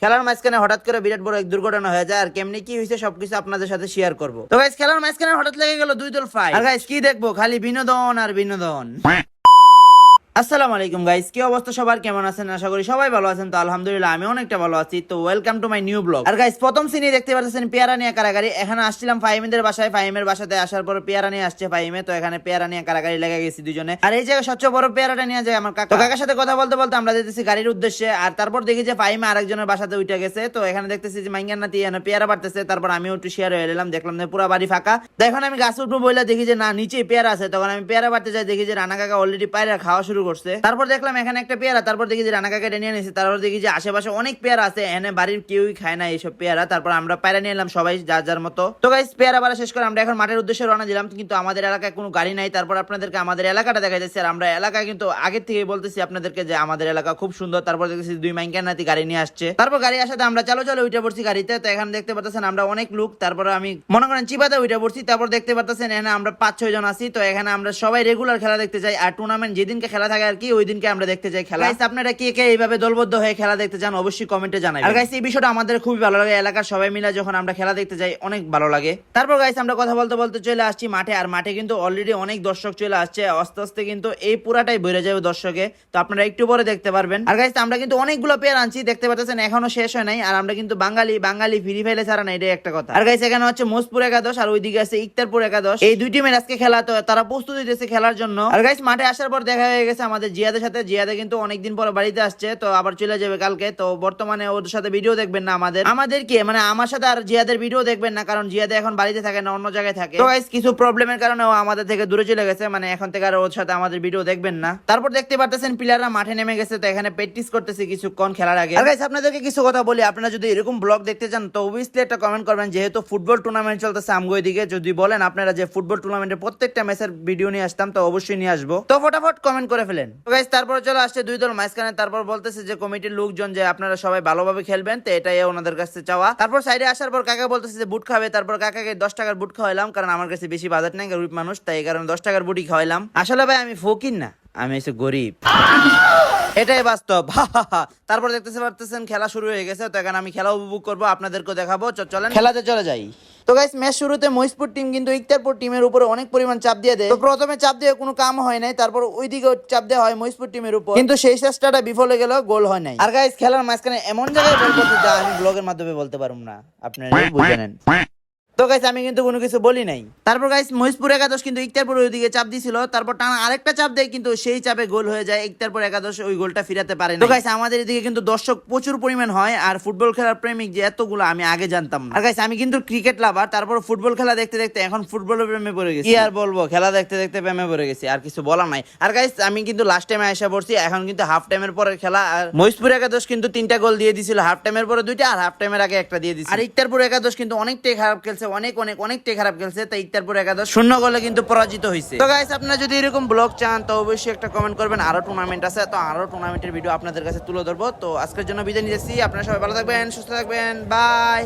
খেলার মাঝখানে হঠাৎ করে বিরাট বড় এক দুর্ঘটনা হয়ে যায়, আর কেমনি কি হয়েছে সবকিছু আপনাদের সাথে শেয়ার করবো। তো গাইস খেলার মাঝখানে হঠাৎ লেগে গেল দুই দল ফাইট, আর গাইস কি দেখবো, খালি বিনোদন আর বিনোদন। আসসালামু আলাইকুম গাইস, কি অবস্থা সবার, কেমন আছেন? আশা করি সবাই ভালো আছেন। তো আলহামদুলিল্লাহ আমি অনেকটা ভালো আছি। তো welcome to my new blog. আর গাইস প্রথম সিনে দেখতে পাচ্ছেন পেয়ারা নিয়ে কারাগারি। এখানে আসছিলাম ফাহিমের বাসায়, ফাহিমের বাসাতে আসার পর পেয়ারা নিয়ে আসছে ফাহিমে। তো এখানে পেয়ারা নিয়ে কারাগারি লেগে গেছি দুজনে। আর এই জায়গায় সবচেয়ে বড় পেয়ারাটা নিয়ে যায় আমার কাকা। তো কাকার সাথে কথা বলতে বলতে আমরা যেতেছি গাড়ির উদ্দেশ্যে। আর তারপর দেখি যে ফাহিমে আরেকজনের বাসাতে উঠে গেছে। তো এখানে দেখতেছি যে মাইঙ্গার নাতি এখানে পেয়ারা বাড়তেছে। তারপর আমিও একটু শেয়ার হয়ে এলাম, দেখলাম যে পুরো বাড়ি ফাঁকা। তো এখন আমি গাছ উঠবো বলে দেখি যে না, নিচেই পেয়ারা আছে। তখন আমি পেয়ারা বাড়তে যাই, দেখি যে রানা কাকা অলরেডি পেয়ারা খাওয়া শুরু করছে। তারপর দেখলাম এখানে একটা পেয়ারা, তারপর দেখি যে রানা কাকা নিয়ে নিয়েছে। তারপর দেখি যে আশেপাশে অনেক পেয়ারা আছে, এনে বাড়ির কেউই খায় না এইসব পেয়ারা। তারপর আমরা পেয়ারা নিয়ে এলাম সবাই যার যার মতো। তো গাইস পেয়ারা বাড়া শেষ করে আমরা এখন মাঠের উদ্দেশ্যে রওনা দিলাম, কিন্তু আমাদের এলাকায় কোনো গাড়ি নাই। তারপর আপনাদেরকে আমাদের এলাকাটা দেখা যাচ্ছে। আর আমরা এলাকায় কিন্তু আগের থেকে বলতেছি আপনাদেরকে যে আমাদের এলাকা খুব সুন্দর। তারপর দেখতেছি দুই মাইঙ্কার নাতি গাড়ি নিয়ে আসছে। তারপর গাড়ি আসাতে আমরা চালো চালো উঠে পড়ছি গাড়িতে। তো এখানে দেখতে পাচ্ছেন আমরা অনেক লোক। তারপর আমি মনে করেন চিপাতে উঠে পড়ছি। তারপর দেখতে পাচ্ছেন এখানে আমরা 5-6 জন আছি। তো এখানে আমরা সবাই রেগুলার খেলা দেখতে যাই, আর টুর্নামেন্ট যেদিনকে খেলা থাকে আর কি ওই দিনকে আমরা দেখতে যাই খেলা। আপনারা কে কে এইভাবে দলবদ্ধ হয়ে খেলা দেখতে যান অবশ্যই কমেন্টে জানাবেন। আর গাইস এই বিষয়টা আমাদের খুবই ভালো লাগে, এলাকার সবাই মিলে যখন আমরা খেলা দেখতে যাই অনেক ভালো লাগে। তারপর গাইস আমরা কথা বলতে বলতে চলে আসছি মাঠে। আর মাঠে কিন্তু অলরেডি অনেক দর্শক চলে আসছে, আস্তে আস্তে কিন্তু এই পুরাটাই ভরে যাবে দর্শকে। তো আপনারা একটু পরে দেখতে পারবেন। আর গাইস আমরা কিন্তু অনেকগুলো পেয়ার আনছি, দেখতে পাচ্ছেন এখনো শেষ হয় নাই। আর আমরা কিন্তু বাঙালি ফ্রি ফাইলে ছাড়া না, এটাই একটা কথা। আর গাইস এখানে হচ্ছে মোজপুর একাদশ আর ওইদিকে আছে ইকতারপুর একাদশ। এই দুই টিমের আজকে খেলা, তো তারা প্রস্তুতি দিতেছে খেলার জন্য। আর গাইস মাঠে আসার পর দেখা হয়ে গেছে আমাদের জিয়াদের সাথে। জিয়াদে কিন্তু অনেকদিন পর বাড়িতে আসছে, তো আবার চলে যাবে কালকে। তো বর্তমানে ওর সাথে ভিডিও দেখবেন না আমাদের কি মানে আমার সাথে আর জিয়াদের ভিডিও দেখবেন না, কারণ জিয়াদে এখন বাড়িতে থাকে না, অন্য জায়গায় থাকে। তো গাইস কিছু প্রবলেমের কারণে ও আমাদের থেকে দূরে চলে গেছে, মানে এখন থেকে আর ওর সাথে আমাদের ভিডিও দেখবেন না। তারপর দেখতে পারতেছেন প্লেয়াররা মাঠে নেমে গেছে। তো এখানে প্র্যাকটিস করতেছে কিছুক্ষণ খেলার আগে। আর গাইস আপনাদেরকে কিছু কথা বলি, আপনারা যদি এরকম ব্লগ দেখতে চান তো অবভিয়াসলি একটা কমেন্ট করবেন। যেহেতু ফুটবল টুর্নামেন্ট চলতেছে আমগো দিকে, যদি বলেন আপনারা যে ফুটবল টুর্নামেন্টের প্রত্যেকটা ম্যাচের ভিডিও নিয়ে আসতাম, তো অবশ্যই নিয়ে আসবো। তো ফটাফট কমেন্ট করে ফেলেন। তো গাইস তারপর চলে আসছে দুই দল মাঝখানে। তারপর বলতেছে যে কমিটির লোকজন যে আপনারা সবাই ভালোভাবে খেলবেন, তো এটাই ওনাদের কাছে চাওয়া। তারপর সাইডে আসার পর কাকা বলতেছে যে বুট খাবে। তারপর কাকাকে 10 টাকার বুট খাওয়াইলাম, কারণ আমার কাছে বেশি বাজেট নাই, গরিব মানুষ, তাই এই কারণে 10 টাকার বুটই খাওয়াইলাম। আসলে ভাই আমি ফকির না, আমি হচ্ছে গরিব, এটাই বাস্তব। তারপর দেখতেছে পারতেছেন খেলা শুরু হয়ে গেছে। তো এখানে আমি খেলা উপভোগ করবো, আপনাদেরকেও দেখাবো। চলেন খেলাতে চলে যাই। তো গাইস ম্যাচ শুরুতে মহিষপুর টিম কিন্তু ইকতারপুর টিমের উপরে অনেক পরিমাণ চাপ দিয়ে দেয়। তো প্রথমে চাপ দিয়ে কোনো কাম হয় নাই, তারপর ওইদিকে চাপ দেওয়া হয় মহিষপুর টিমের উপর, কিন্তু সেই চেষ্টাটা বিফলে গেল, গোল হয় নাই। আর গাইস খেলার মাঝখানে এমন জায়গায় বল করতে যা আমি ব্লগের মাধ্যমে বলতে পারবো না, আপনারা বুঝে নেন। তো গাইস আমি কিন্তু কোনো কিছু বলি নাই। তারপর গাইস মহিষপুর একাদশ কিন্তু ইকতারপুর ওইদিকে চাপ দিছিল, তারপর টানা আরেকটা চাপ দেয়, কিন্তু সেই চাপে গোল হয়ে যায়। ইকতারপুর একাদশ ওই গোলটা ফিরাতে পারে না। তো গাইস আমাদের এদিকে কিন্তু দর্শক প্রচুর পরিমাণ হয়, আর ফুটবল খেলার প্রেমিক যে এতগুলো আমি আগে জানতাম না। আর গাইস আমি কিন্তু ক্রিকেট লাভার, তারপর ফুটবল খেলা দেখতে দেখতে এখন ফুটবলের প্রেমে পড়ে গেছি। কি আর বলবো, খেলা দেখতে দেখতে প্রেমে পড়ে গেছি, আর কিছু বলার নাই। আর গাইস আমি কিন্তু লাস্ট টাইমে এসে পড়ছি, এখন কিন্তু হাফ টাইমের পরে খেলা। আর মহিষপুর একাদশ কিন্তু 3টা গোল দিয়ে দিছিল, হাফ টাইমের পরে 2টা, আর হাফ টাইমের আগে একটা দিয়ে দিছিল। আর ইকতারপুর একাদশ কিন্তু অনেকটাই খারাপ খেলছে, অনেকটাই খারাপ খেলছে। তাই ইকতারপুর একাদশ 0 গোলে কিন্তু পরাজিত হয়েছে। তো গাইস আপনারা যদি এরকম ব্লগ চান তো অবশ্যই একটা কমেন্ট করবেন। আরো টুর্নামেন্ট আছে, তো আরো টুর্নামেন্টের ভিডিও আপনাদের কাছে তুলে ধরবো। তো আজকের জন্য বিদায় নিতেছি, আপনারা সবাই ভালো থাকবেন, সুস্থ থাকবেন, বাই।